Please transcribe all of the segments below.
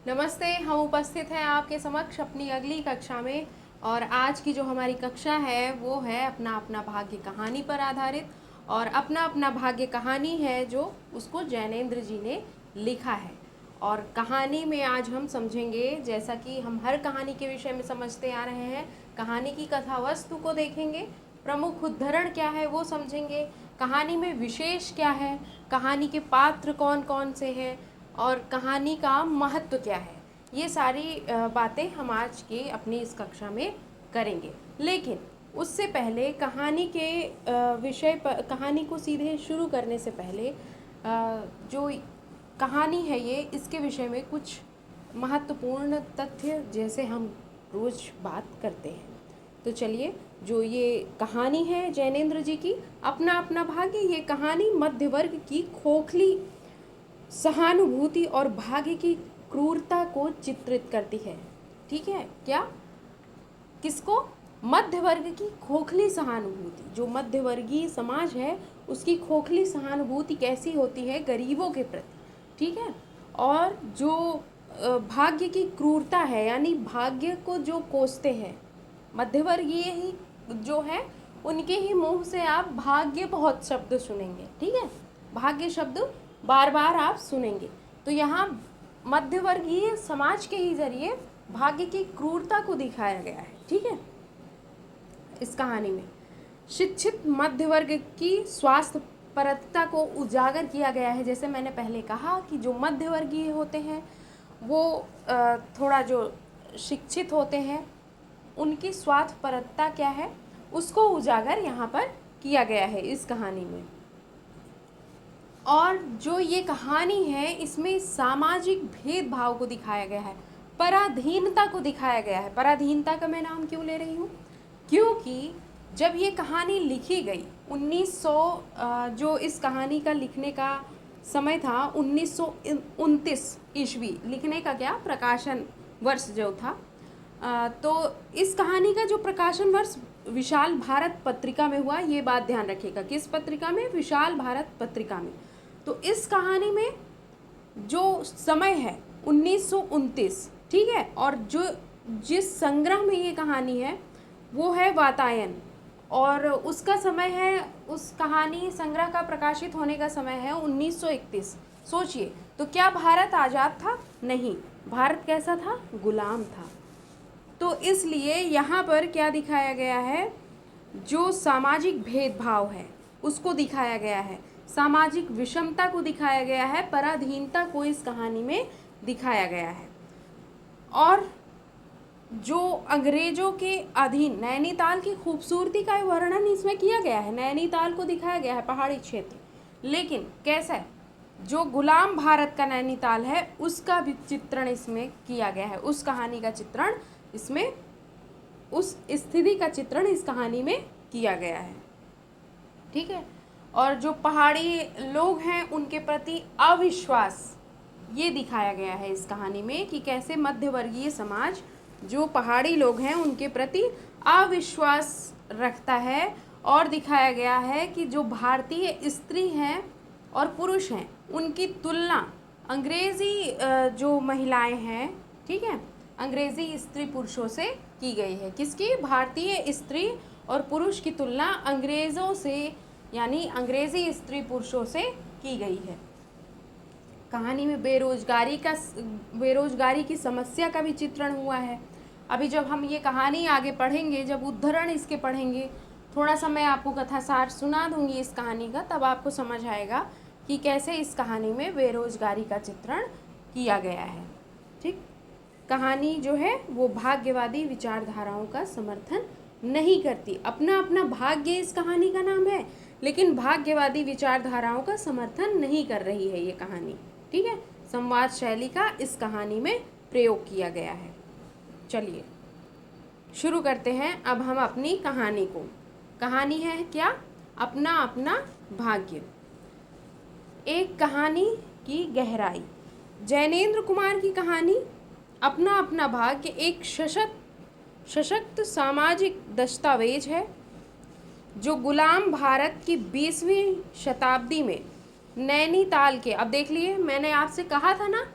नमस्ते। हम उपस्थित हैं आपके समक्ष अपनी अगली कक्षा में। और आज की जो हमारी कक्षा है वो है अपना अपना भाग्य कहानी पर आधारित। और अपना अपना भाग्य कहानी है जो उसको जैनेंद्र जी ने लिखा है। और कहानी में आज हम समझेंगे, जैसा कि हम हर कहानी के विषय में समझते आ रहे हैं, कहानी की कथा वस्तु को देखेंगे, प्रमुख उद्धरण क्या है वो समझेंगे, कहानी में विशेष क्या है, कहानी के पात्र कौन कौन से हैं और कहानी का महत्व क्या है। ये सारी बातें हम आज के अपनी इस कक्षा में करेंगे। लेकिन उससे पहले कहानी के विषय पर, कहानी को सीधे शुरू करने से पहले जो कहानी है ये, इसके विषय में कुछ महत्वपूर्ण तथ्य जैसे हम रोज़ बात करते हैं। तो चलिए, जो ये कहानी है जैनेंद्र जी की अपना अपना भाग्य, ये कहानी मध्य वर्ग की खोखली सहानुभूति और भाग्य की क्रूरता को चित्रित करती है। ठीक है, क्या, किसको? मध्य वर्ग की खोखली सहानुभूति। जो मध्यवर्गीय समाज है उसकी खोखली सहानुभूति कैसी होती है गरीबों के प्रति। ठीक है, और जो भाग्य की क्रूरता है, यानी भाग्य को जो कोसते हैं मध्यवर्गीय ही जो है, उनके ही मुंह से आप भाग्य बहुत शब्द सुनेंगे। ठीक है, भाग्य शब्द बार बार आप सुनेंगे। तो यहाँ मध्यवर्गीय समाज के ही जरिए भाग्य की क्रूरता को दिखाया गया है। ठीक है, इस कहानी में शिक्षित मध्य वर्ग की स्वास्थ्य परतता को उजागर किया गया है। जैसे मैंने पहले कहा कि जो मध्यवर्गीय होते हैं वो थोड़ा जो शिक्षित होते हैं, उनकी स्वार्थपरता क्या है उसको उजागर यहाँ पर किया गया है इस कहानी में। और जो ये कहानी है इसमें सामाजिक भेदभाव को दिखाया गया है, पराधीनता को दिखाया गया है। पराधीनता का मैं नाम क्यों ले रही हूँ? क्योंकि जब ये कहानी लिखी गई 1900, जो इस कहानी का लिखने का समय था 1929 ईस्वी, लिखने का क्या, प्रकाशन वर्ष जो था, तो इस कहानी का जो प्रकाशन वर्ष विशाल भारत पत्रिका में हुआ। ये बात ध्यान रखिएगा, किस पत्रिका में? विशाल भारत पत्रिका में। तो इस कहानी में जो समय है 1929, ठीक है, और जो जिस संग्रह में ये कहानी है वो है वातायन, और उसका समय है, उस कहानी संग्रह का प्रकाशित होने का समय है 1931। सोचिए, तो क्या भारत आज़ाद था? नहीं, भारत कैसा था? गुलाम था। तो इसलिए यहाँ पर क्या दिखाया गया है, जो सामाजिक भेदभाव है उसको दिखाया गया है, सामाजिक विषमता को दिखाया गया है, पराधीनता को इस कहानी में दिखाया गया है। और जो अंग्रेजों के अधीन नैनीताल की खूबसूरती का वर्णन इसमें किया गया है, नैनीताल को दिखाया गया है, पहाड़ी क्षेत्र। लेकिन कैसा है, जो गुलाम भारत का नैनीताल है उसका भी चित्रण इसमें किया गया है, उस कहानी का चित्रण इसमें, उस स्थिति का चित्रण इस कहानी में किया गया है। ठीक है, और जो पहाड़ी लोग हैं उनके प्रति अविश्वास ये दिखाया गया है इस कहानी में, कि कैसे मध्यवर्गीय समाज जो पहाड़ी लोग हैं उनके प्रति अविश्वास रखता है। और दिखाया गया है कि जो भारतीय स्त्री हैं और पुरुष हैं उनकी तुलना अंग्रेज़ी जो महिलाएं हैं, ठीक है, अंग्रेज़ी स्त्री पुरुषों से की गई है। किसकी? भारतीय स्त्री और पुरुष की तुलना अंग्रेज़ों से, यानी अंग्रेज़ी स्त्री पुरुषों से की गई है। कहानी में बेरोजगारी की समस्या का भी चित्रण हुआ है। अभी जब हम ये कहानी आगे पढ़ेंगे, जब उद्धरण इसके पढ़ेंगे, थोड़ा सा मैं आपको कथासार सुना दूंगी इस कहानी का, तब आपको समझ आएगा कि कैसे इस कहानी में बेरोजगारी का चित्रण किया गया है। ठीक, कहानी जो है वो भाग्यवादी विचारधाराओं का समर्थन नहीं करती। अपना अपना भाग्य इस कहानी का नाम है, लेकिन भाग्यवादी विचारधाराओं का समर्थन नहीं कर रही है ये कहानी। ठीक है, संवाद शैली का इस कहानी में प्रयोग किया गया है। चलिए शुरू करते हैं अब हम अपनी कहानी को। कहानी है क्या? अपना अपना भाग्य। एक कहानी की गहराई। जैनेंद्र कुमार की कहानी अपना अपना भाग्य एक सशक्त सामाजिक दस्तावेज है जो गुलाम भारत की 20वीं शताब्दी में नैनीताल के, अब देख लिए मैंने आपसे कहा था ना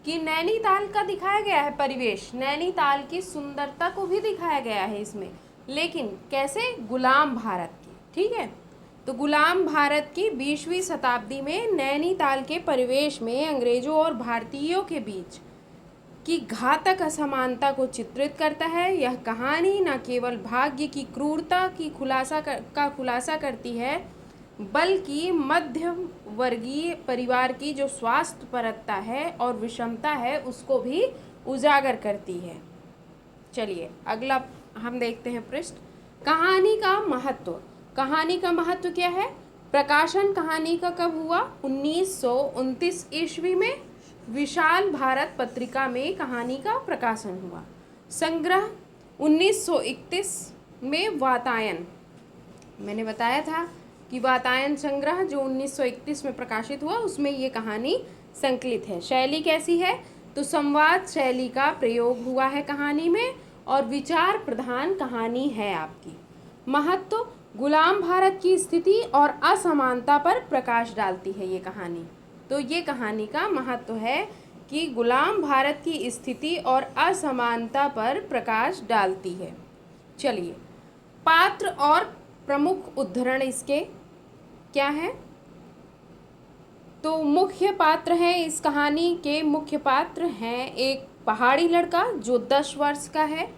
कि नैनीताल का दिखाया गया है परिवेश, नैनीताल की सुंदरता को भी दिखाया गया है इसमें, लेकिन कैसे, गुलाम भारत की। ठीक है, तो गुलाम भारत की 20वीं शताब्दी में नैनीताल के परिवेश में अंग्रेजों और भारतीयों के बीच की घातक असमानता को चित्रित करता है। यह कहानी न केवल भाग्य की क्रूरता की खुलासा करती है, बल्कि मध्यम वर्गीय परिवार की जो स्वास्थ्यपरता है और विषमता है उसको भी उजागर करती है। चलिए अगला हम देखते हैं पृष्ठ। कहानी का महत्व। कहानी का महत्व क्या है? प्रकाशन कहानी का कब हुआ? 1929 ईस्वी में विशाल भारत पत्रिका में कहानी का प्रकाशन हुआ। संग्रह 1931 में वातायन, मैंने बताया था कि वातायन संग्रह जो 1931 में प्रकाशित हुआ उसमें ये कहानी संकलित है। शैली कैसी है? तो संवाद शैली का प्रयोग हुआ है कहानी में और विचार प्रधान कहानी है आपकी। महत्व, गुलाम भारत की स्थिति और असमानता पर प्रकाश डालती है ये कहानी। तो ये कहानी का महत्व है कि गुलाम भारत की स्थिति और असमानता पर प्रकाश डालती है। चलिए, पात्र और प्रमुख उद्धरण इसके क्या है? तो मुख्य पात्र हैं इस कहानी के, मुख्य पात्र हैं एक पहाड़ी लड़का जो 10 वर्ष का है,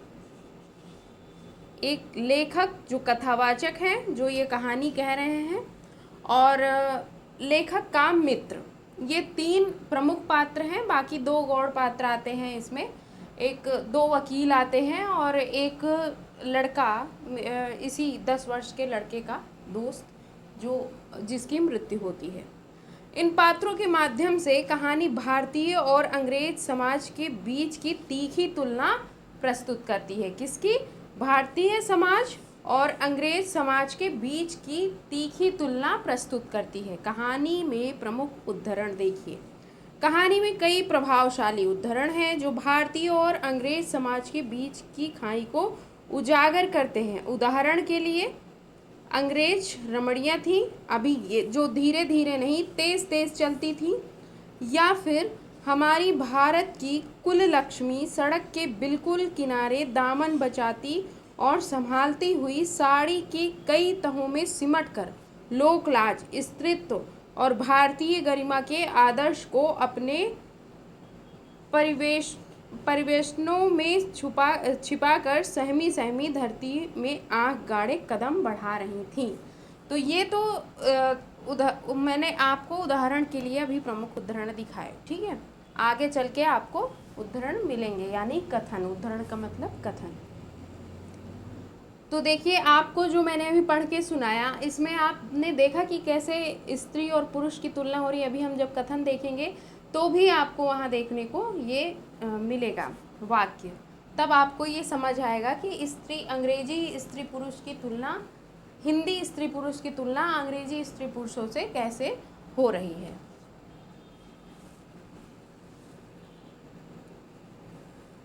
एक लेखक जो कथावाचक हैं जो ये कहानी कह रहे हैं, और लेखक का मित्र। ये 3 प्रमुख पात्र हैं, बाकी 2 गौड़ पात्र आते हैं इसमें, 2 वकील आते हैं और एक लड़का, इसी 10 वर्ष के लड़के का दोस्त जिसकी मृत्यु होती है। इन पात्रों के माध्यम से कहानी भारतीय और अंग्रेज समाज के बीच की तीखी तुलना प्रस्तुत करती है। किसकी? भारतीय समाज और अंग्रेज समाज के बीच की तीखी तुलना प्रस्तुत करती है। कहानी में प्रमुख उद्धरण देखिए। कहानी में कई प्रभावशाली उद्धरण हैं जो भारतीय और अंग्रेज समाज के बीच की खाई को उजागर करते हैं। उदाहरण के लिए, अंग्रेज रमणियाँ थी, अभी ये जो धीरे धीरे नहीं तेज तेज चलती थी, या फिर हमारी भारत की कुल लक्ष्मी सड़क के बिल्कुल किनारे दामन बचाती और संभालती हुई साड़ी की कई तहों में सिमटकर लोकलाज, स्त्रीत्व और भारतीय गरिमा के आदर्श को अपने परिवेशनों में छिपाकर सहमी सहमी धरती में आंख गाड़े कदम बढ़ा रही थीं। तो ये तो मैंने आपको उदाहरण के लिए अभी प्रमुख उदाहरण दिखाए। ठीक है, आगे चल के आपको उदाहरण मिलेंगे, यानी कथन। उदाहरण का मतलब कथन। तो देखिए, आपको जो मैंने अभी पढ़ के सुनाया, इसमें आपने देखा कि कैसे स्त्री और पुरुष की तुलना हो रही है। अभी हम जब कथन देखेंगे तो भी आपको वहाँ देखने को ये मिलेगा वाक्य, तब आपको ये समझ आएगा कि अंग्रेजी स्त्री पुरुष की तुलना, हिंदी स्त्री पुरुष की तुलना अंग्रेजी स्त्री पुरुषों से कैसे हो रही है।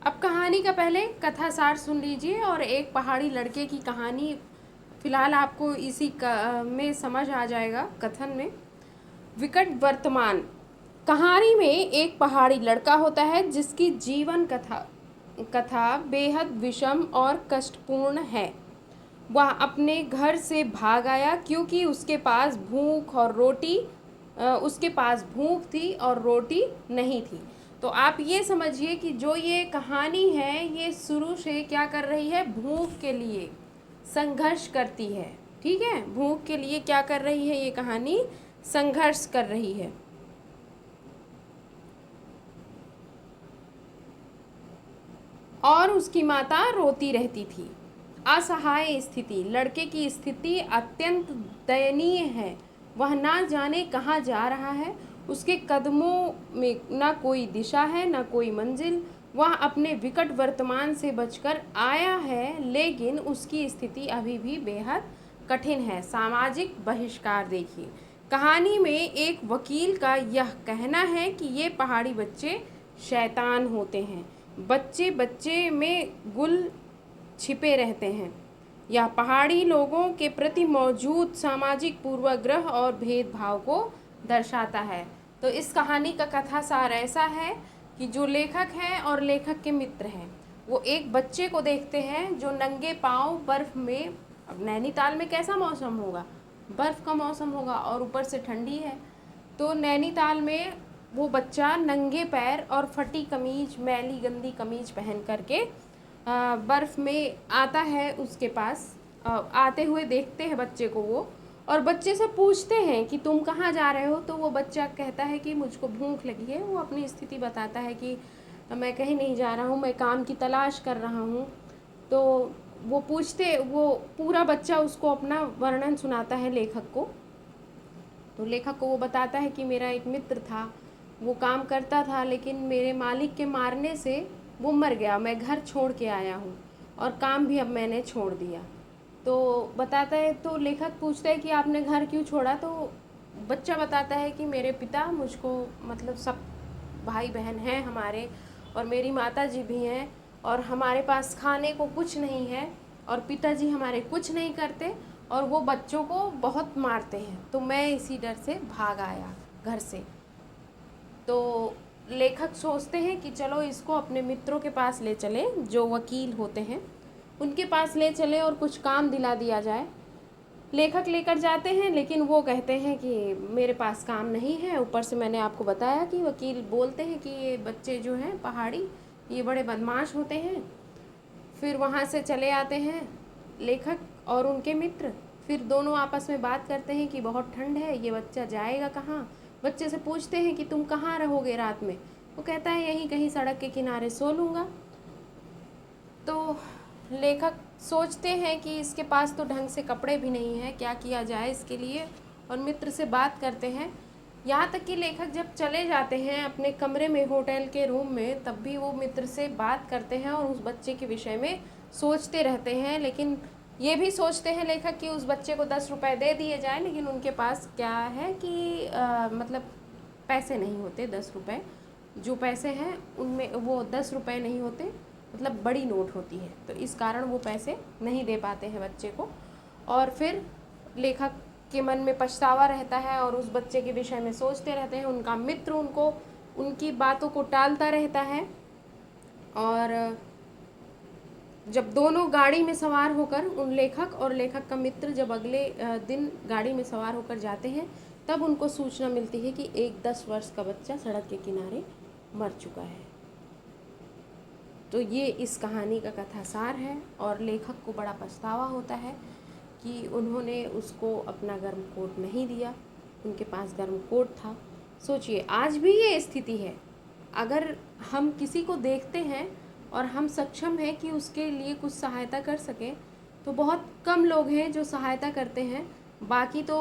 अब कहानी का पहले कथा सार सुन लीजिए और एक पहाड़ी लड़के की कहानी फिलहाल आपको इसी में समझ आ जाएगा कथन में। विकट वर्तमान। कहानी में एक पहाड़ी लड़का होता है जिसकी जीवन कथा बेहद विषम और कष्टपूर्ण है। वह अपने घर से भाग आया क्योंकि उसके पास भूख थी और रोटी नहीं थी। तो आप ये समझिए कि जो ये कहानी है ये शुरू से क्या कर रही है, भूख के लिए संघर्ष करती है। ठीक है, भूख के लिए क्या कर रही है ये कहानी, संघर्ष कर रही है। और उसकी माता रोती रहती थी। असहाय स्थिति। लड़के की स्थिति अत्यंत दयनीय है। वह ना जाने कहाँ जा रहा है, उसके कदमों में ना कोई दिशा है ना कोई मंजिल। वह अपने विकट वर्तमान से बचकर आया है, लेकिन उसकी स्थिति अभी भी बेहद कठिन है। सामाजिक बहिष्कार। देखिए, कहानी में एक वकील का यह कहना है कि ये पहाड़ी बच्चे शैतान होते हैं। बच्चे में गुल छिपे रहते हैं। यह पहाड़ी लोगों के प्रति मौजूद सामाजिक पूर्वाग्रह और भेदभाव को दर्शाता है। तो इस कहानी का कथा सार ऐसा है कि जो लेखक हैं और लेखक के मित्र हैं वो एक बच्चे को देखते हैं जो नंगे पाँव बर्फ़ में, अब नैनीताल में कैसा मौसम होगा, बर्फ़ का मौसम होगा और ऊपर से ठंडी है, तो नैनीताल में वो बच्चा नंगे पैर और फटी कमीज, मैली गंदी कमीज पहन करके बर्फ़ में आता है उसके पास। आते हुए देखते हैं बच्चे को वो, और बच्चे से पूछते हैं कि तुम कहाँ जा रहे हो, तो वो बच्चा कहता है कि मुझको भूख लगी है। वो अपनी स्थिति बताता है कि मैं कहीं नहीं जा रहा हूँ, मैं काम की तलाश कर रहा हूँ। तो वो पूरा बच्चा उसको अपना वर्णन सुनाता है लेखक को। तो लेखक को वो बताता है कि मेरा एक मित्र था, वो काम करता था लेकिन मेरे मालिक के मारने से वो मर गया, मैं घर छोड़ के आया हूँ और काम भी अब मैंने छोड़ दिया। तो बताता है, तो लेखक पूछता है कि आपने घर क्यों छोड़ा, तो बच्चा बताता है कि मेरे पिता मुझको, मतलब सब भाई बहन हैं हमारे और मेरी माता जी भी हैं और हमारे पास खाने को कुछ नहीं है और पिताजी हमारे कुछ नहीं करते और वो बच्चों को बहुत मारते हैं, तो मैं इसी डर से भाग आया घर से। तो लेखक सोचते हैं कि चलो इसको अपने मित्रों के पास ले चले जो वकील होते हैं, उनके पास ले चले और कुछ काम दिला दिया जाए। लेखक लेकर जाते हैं लेकिन वो कहते हैं कि मेरे पास काम नहीं है, ऊपर से मैंने आपको बताया कि वकील बोलते हैं कि ये बच्चे जो हैं पहाड़ी ये बड़े बदमाश होते हैं। फिर वहाँ से चले आते हैं लेखक और उनके मित्र, फिर दोनों आपस में बात करते हैं कि बहुत ठंड है, ये बच्चा जाएगा कहाँ। बच्चे से पूछते हैं कि तुम कहाँ रहोगे रात में, वो कहता है यहीं कहीं सड़क के किनारे सो लूँगा। तो लेखक सोचते हैं कि इसके पास तो ढंग से कपड़े भी नहीं हैं, क्या किया जाए इसके लिए, और मित्र से बात करते हैं। यहाँ तक कि लेखक जब चले जाते हैं अपने कमरे में होटल के रूम में, तब भी वो मित्र से बात करते हैं और उस बच्चे के विषय में सोचते रहते हैं। लेकिन ये भी सोचते हैं लेखक कि उस बच्चे को 10 रुपये दे दिए जाए, लेकिन उनके पास क्या है कि मतलब पैसे नहीं होते 10 रुपये, जो पैसे हैं उनमें वो 10 रुपये नहीं होते, मतलब बड़ी नोट होती है, तो इस कारण वो पैसे नहीं दे पाते हैं बच्चे को। और फिर लेखक के मन में पछतावा रहता है और उस बच्चे के विषय में सोचते रहते हैं। उनका मित्र उनको उनकी बातों को टालता रहता है और जब दोनों गाड़ी में सवार होकर, उन लेखक और लेखक का मित्र जब अगले दिन गाड़ी में सवार होकर जाते हैं, तब उनको सूचना मिलती है कि एक 10 वर्ष का बच्चा सड़क के किनारे मर चुका है। तो ये इस कहानी का कथासार है और लेखक को बड़ा पछतावा होता है कि उन्होंने उसको अपना गर्म कोट नहीं दिया, उनके पास गर्म कोट था। सोचिए आज भी ये स्थिति है, अगर हम किसी को देखते हैं और हम सक्षम हैं कि उसके लिए कुछ सहायता कर सकें, तो बहुत कम लोग हैं जो सहायता करते हैं, बाकी तो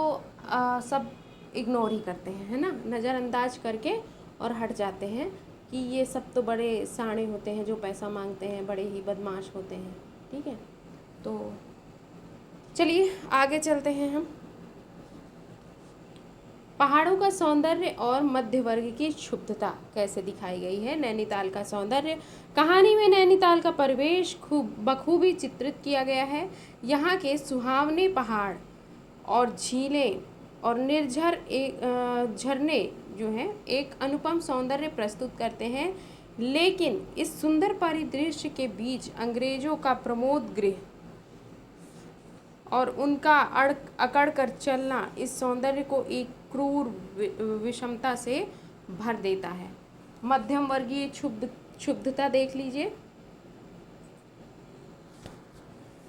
सब इग्नोर ही करते हैं, है ना, नज़रअंदाज करके और हट जाते हैं कि ये सब तो बड़े साणे होते हैं जो पैसा मांगते हैं, बड़े ही बदमाश होते हैं। ठीक है, तो चलिए आगे चलते हैं हम। पहाड़ों का सौंदर्य और मध्य वर्ग की क्षुब्धता कैसे दिखाई गई है। नैनीताल का सौंदर्य। कहानी में नैनीताल का परिवेश बखूबी चित्रित किया गया है। यहाँ के सुहावने पहाड़ और झीलें और निर्झर झरने जो हैं एक अनुपम सौंदर्य प्रस्तुत करते हैं, लेकिन इस सुंदर परिदृश्य के बीच अंग्रेजों का प्रमोद गृह और उनका अकड़ कर चलना इस सौंदर्य को एक क्रूर विषमता से भर देता है। मध्यम वर्गीय क्षुब्धता देख लीजिए।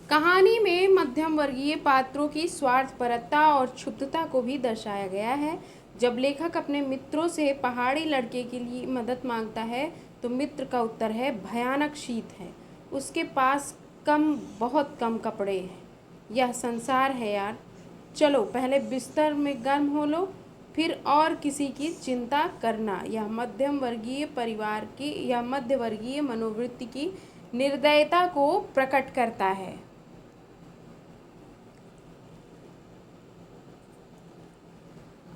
कहानी में मध्यम वर्गीय पात्रों की स्वार्थपरता और क्षुब्धता को भी दर्शाया गया है। जब लेखक अपने मित्रों से पहाड़ी लड़के के लिए मदद मांगता है तो मित्र का उत्तर है भयानक शीत है, उसके पास बहुत कम कपड़े हैं, यह संसार है यार, चलो पहले बिस्तर में गर्म हो लो फिर और किसी की चिंता करना। यह मध्यम वर्गीय परिवार की या मध्य वर्गीय मनोवृत्ति की निर्दयता को प्रकट करता है।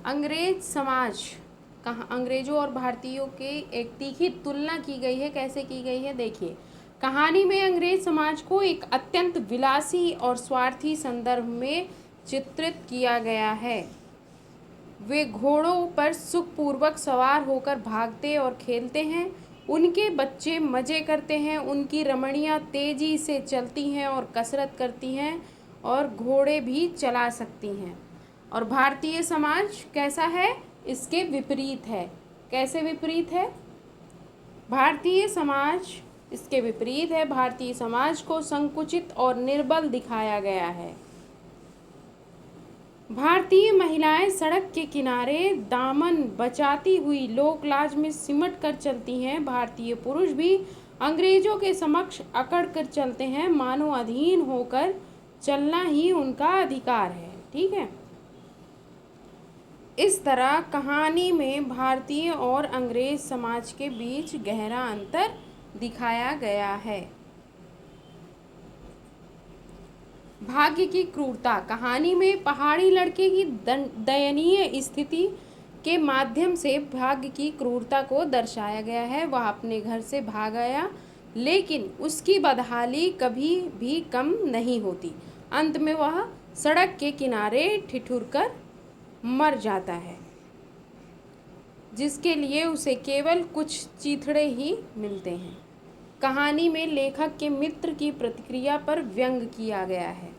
अंग्रेज समाज, कहाँ अंग्रेजों और भारतीयों के एक तीखी तुलना की गई है। कैसे की गई है देखिए। कहानी में अंग्रेज समाज को एक अत्यंत विलासी और स्वार्थी संदर्भ में चित्रित किया गया है। वे घोड़ों पर सुखपूर्वक सवार होकर भागते और खेलते हैं उनके बच्चे मज़े करते हैं, उनकी रमणियाँ तेज़ी से चलती हैं और कसरत करती हैं और घोड़े भी चला सकती हैं। और भारतीय समाज कैसा है? इसके विपरीत है। कैसे विपरीत है? भारतीय समाज इसके विपरीत है। भारतीय समाज को संकुचित और निर्बल दिखाया गया है। भारतीय महिलाएं सड़क के किनारे दामन बचाती हुई लोक लाज में सिमट कर चलती हैं। भारतीय पुरुष भी अंग्रेजों के समक्ष अकड़ कर चलते हैं, मानो अधीन होकर चलना ही उनका अधिकार है। ठीक है। इस तरह कहानी में भारतीय और अंग्रेज समाज के बीच गहरा अंतर दिखाया गया है। भाग्य की क्रूरता। कहानी में पहाड़ी लड़के की दयनीय स्थिति के माध्यम से भाग्य की क्रूरता को दर्शाया गया है। वह अपने घर से भाग आया, लेकिन उसकी बदहाली कभी भी कम नहीं होती। अंत में वह सड़क के किनारे ठिठुरकर मर जाता है, जिसके लिए उसे केवल कुछ चीथड़े ही मिलते हैं। कहानी में लेखक के मित्र की प्रतिक्रिया पर व्यंग किया गया है।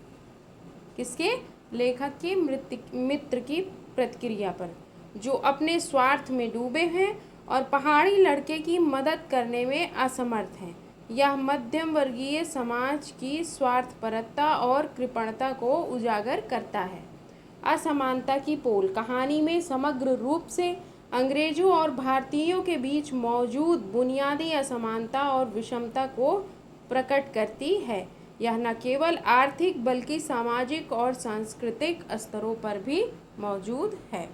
किसके? लेखक के मित्र की प्रतिक्रिया पर, जो अपने स्वार्थ में डूबे हैं और पहाड़ी लड़के की मदद करने में असमर्थ हैं। यह मध्यम वर्गीय समाज की स्वार्थपरता और कृपणता को उजागर करता है। असमानता की पोल। कहानी में समग्र रूप से अंग्रेजों और भारतीयों के बीच मौजूद बुनियादी असमानता और विषमता को प्रकट करती है। यह न केवल आर्थिक बल्कि सामाजिक और सांस्कृतिक स्तरों पर भी मौजूद है।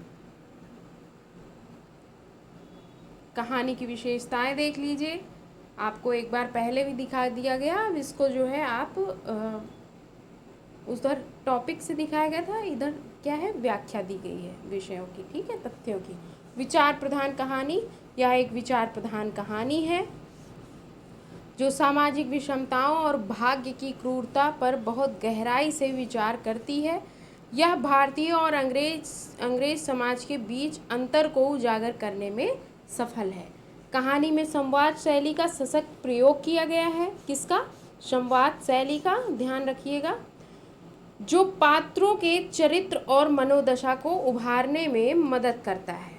कहानी की विशेषताएं देख लीजिए। आपको एक बार पहले भी दिखा दिया गया, अब इसको जो है आप उधर टॉपिक से दिखाया गया था, इधर क्या है, व्याख्या दी गई है विषयों की। ठीक है, तथ्यों की। विचार प्रधान कहानी। यह एक विचार प्रधान कहानी है जो सामाजिक विषमताओं और भाग्य की क्रूरता पर बहुत गहराई से विचार करती है। यह भारतीय और अंग्रेज समाज के बीच अंतर को उजागर करने में सफल है। कहानी में संवाद शैली का सशक्त प्रयोग किया गया है। किसका? संवाद शैली का। ध्यान रखिएगा, जो पात्रों के चरित्र और मनोदशा को उभारने में मदद करता है।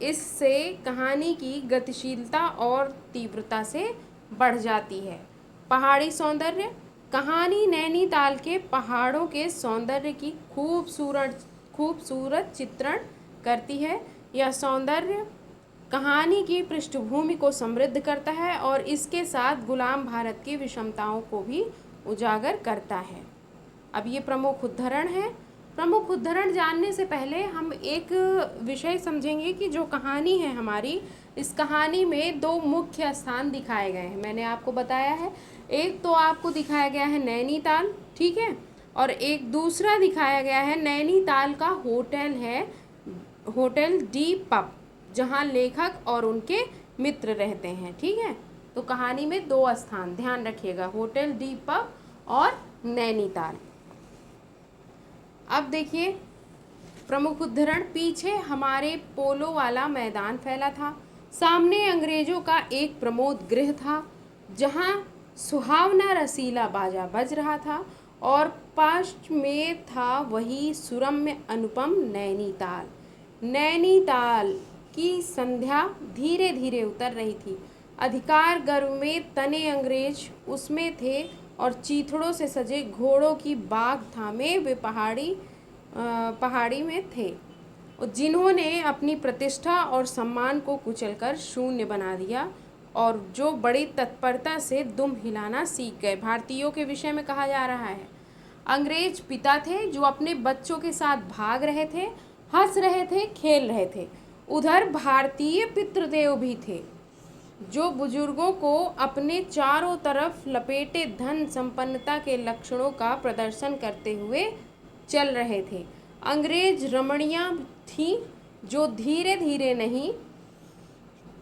इससे कहानी की गतिशीलता और तीव्रता से बढ़ जाती है। पहाड़ी सौंदर्य। कहानी नैनीताल के पहाड़ों के सौंदर्य की खूबसूरत चित्रण करती है। यह सौंदर्य कहानी की पृष्ठभूमि को समृद्ध करता है और इसके साथ गुलाम भारत की विषमताओं को भी उजागर करता है। अब ये प्रमुख उद्धरण है। प्रमुख उद्धरण जानने से पहले हम एक विषय समझेंगे कि जो कहानी है हमारी, इस कहानी में दो मुख्य स्थान दिखाए गए हैं। मैंने आपको बताया है, एक तो आपको दिखाया गया है नैनीताल, ठीक है, और एक दूसरा दिखाया गया है नैनीताल का होटल है, होटल डी पब, जहाँ लेखक और उनके मित्र रहते हैं। ठीक है, तो कहानी में दो स्थान ध्यान रखिएगा, होटल डी पब और नैनीताल। अब देखिए प्रमुख उद्धरण। पीछे हमारे पोलो वाला मैदान फैला था, सामने अंग्रेजों का एक प्रमोद गृह था जहाँ सुहावना रसीला बाजा बज रहा था और पास में था वही सुरम्य अनुपम नैनीताल। नैनीताल की संध्या धीरे धीरे उतर रही थी। अधिकार गर्व में तने अंग्रेज उसमें थे और चीथड़ों से सजे घोड़ों की बाग थामे वे पहाड़ी में थे, जिन्होंने अपनी प्रतिष्ठा और सम्मान को कुचलकर शून्य बना दिया और जो बड़ी तत्परता से दुम हिलाना सीख गए। भारतीयों के विषय में कहा जा रहा है, अंग्रेज पिता थे जो अपने बच्चों के साथ भाग रहे थे, हंस रहे थे, खेल रहे थे। उधर भारतीय पितृदेव भी थे जो बुजुर्गों को अपने चारों तरफ लपेटे धन संपन्नता के लक्षणों का प्रदर्शन करते हुए चल रहे थे। अंग्रेज रमणियाँ थीं जो धीरे धीरे नहीं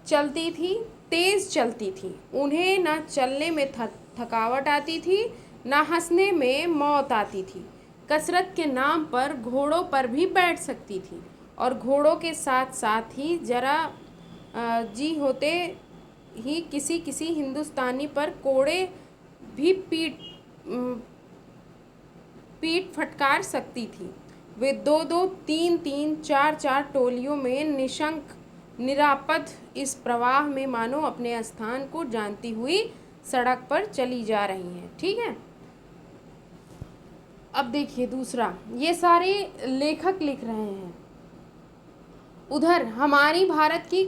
चलती थी, तेज चलती थी। उन्हें न चलने में थकावट आती थी, न हंसने में मौत आती थी। कसरत के नाम पर घोड़ों पर भी बैठ सकती थी और घोड़ों के साथ साथ ही जरा जी होते ही किसी किसी हिंदुस्तानी पर कोड़े भी पीठ फटकार सकती थी। वे दो दो तीन तीन चार चार टोलियों में निशंक निरापद इस प्रवाह में मानो अपने स्थान को जानती हुई सड़क पर चली जा रही हैं। ठीक है, अब देखिए दूसरा, ये सारे लेखक लिख रहे हैं। उधर हमारी भारत की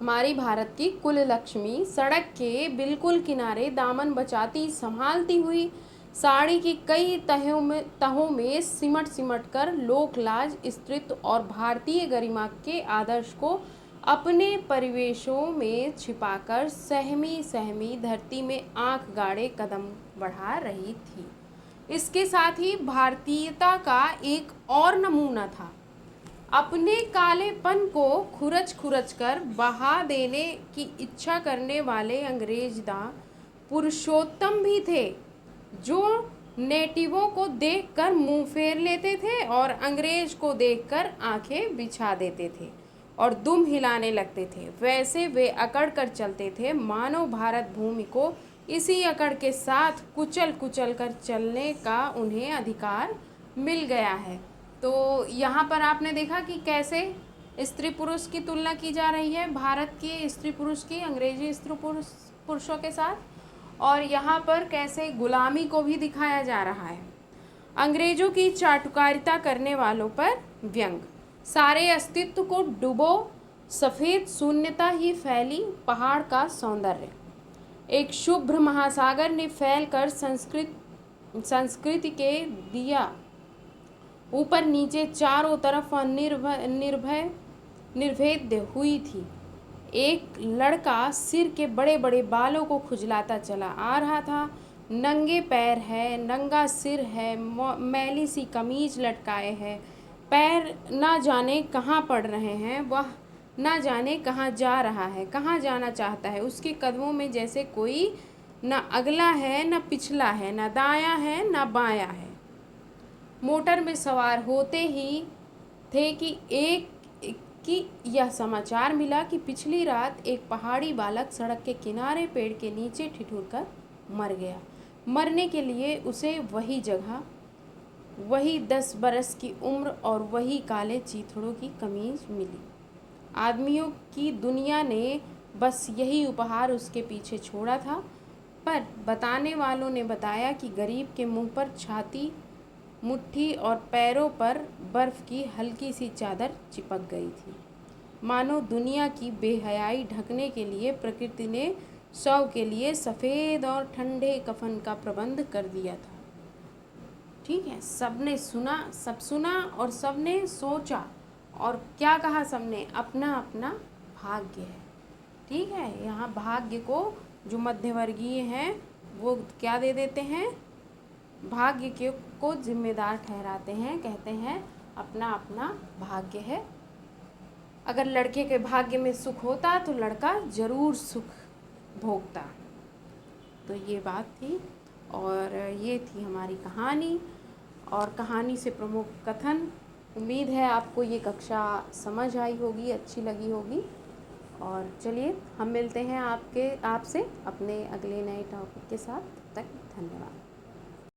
हमारी भारत की कुल लक्ष्मी सड़क के बिल्कुल किनारे दामन बचाती संभालती हुई साड़ी की कई तहों में सिमट कर लोक लाज, स्त्रीत्व और भारतीय गरिमा के आदर्श को अपने परिवेशों में छिपाकर सहमी धरती में आंख गाड़े कदम बढ़ा रही थी। इसके साथ ही भारतीयता का एक और नमूना था। अपने कालेपन को खुरच कर बहा देने की इच्छा करने वाले अंग्रेजदा पुरुषोत्तम भी थे, जो नेटिवों को देखकर मुंह फेर लेते थे और अंग्रेज को देखकर आंखें बिछा देते थे और दुम हिलाने लगते थे। वैसे वे अकड़ कर चलते थे मानो भारत भूमि को इसी अकड़ के साथ कुचल कर चलने का उन्हें अधिकार मिल गया है। तो यहाँ पर आपने देखा कि कैसे स्त्री पुरुष की तुलना की जा रही है, भारत के स्त्री पुरुष की अंग्रेजी स्त्री पुरुषों के साथ, और यहाँ पर कैसे गुलामी को भी दिखाया जा रहा है। अंग्रेजों की चाटुकारिता करने वालों पर व्यंग, सारे अस्तित्व को डुबो सफ़ेद शून्यता ही फैली पहाड़ का सौंदर्य, एक शुभ्र महासागर ने फैलकर संस्कृति के दिया ऊपर नीचे चारों तरफ निर्भेद्य हुई थी। एक लड़का सिर के बड़े बड़े बालों को खुजलाता चला आ रहा था। नंगे पैर है, नंगा सिर है, मैली सी कमीज लटकाए है, पैर ना जाने कहाँ पड़ रहे हैं, वह ना जाने कहाँ जा रहा है, कहाँ जाना चाहता है। उसके कदमों में जैसे कोई न अगला है न पिछला है, न दायां है न बायां है। मोटर में सवार होते ही थे कि यह समाचार मिला कि पिछली रात एक पहाड़ी बालक सड़क के किनारे पेड़ के नीचे ठिठुर कर मर गया। मरने के लिए उसे वही जगह, वही 10 बरस की उम्र और वही काले चीथड़ों की कमीज मिली। आदमियों की दुनिया ने बस यही उपहार उसके पीछे छोड़ा था, पर बताने वालों ने बताया कि गरीब के मुंह पर छाती, मुट्ठी और पैरों पर बर्फ़ की हल्की सी चादर चिपक गई थी। मानो दुनिया की बेहयाई ढकने के लिए प्रकृति ने शव के लिए सफ़ेद और ठंडे कफन का प्रबंध कर दिया था। ठीक है, सबने सुना, सब सुना और सबने सोचा, और क्या कहा सबने? अपना अपना भाग्य है। ठीक है, यहाँ भाग्य को जो मध्यवर्गीय हैं वो क्या दे देते हैं? भाग्य के को जिम्मेदार ठहराते हैं, कहते हैं अपना अपना भाग्य है। अगर लड़के के भाग्य में सुख होता तो लड़का ज़रूर सुख भोगता। तो ये बात थी, और ये थी हमारी कहानी और कहानी से प्रमुख कथन। उम्मीद है आपको ये कक्षा समझ आई होगी, अच्छी लगी होगी। और चलिए हम मिलते हैं आपसे अपने अगले नए टॉपिक के साथ। तब तक धन्यवाद।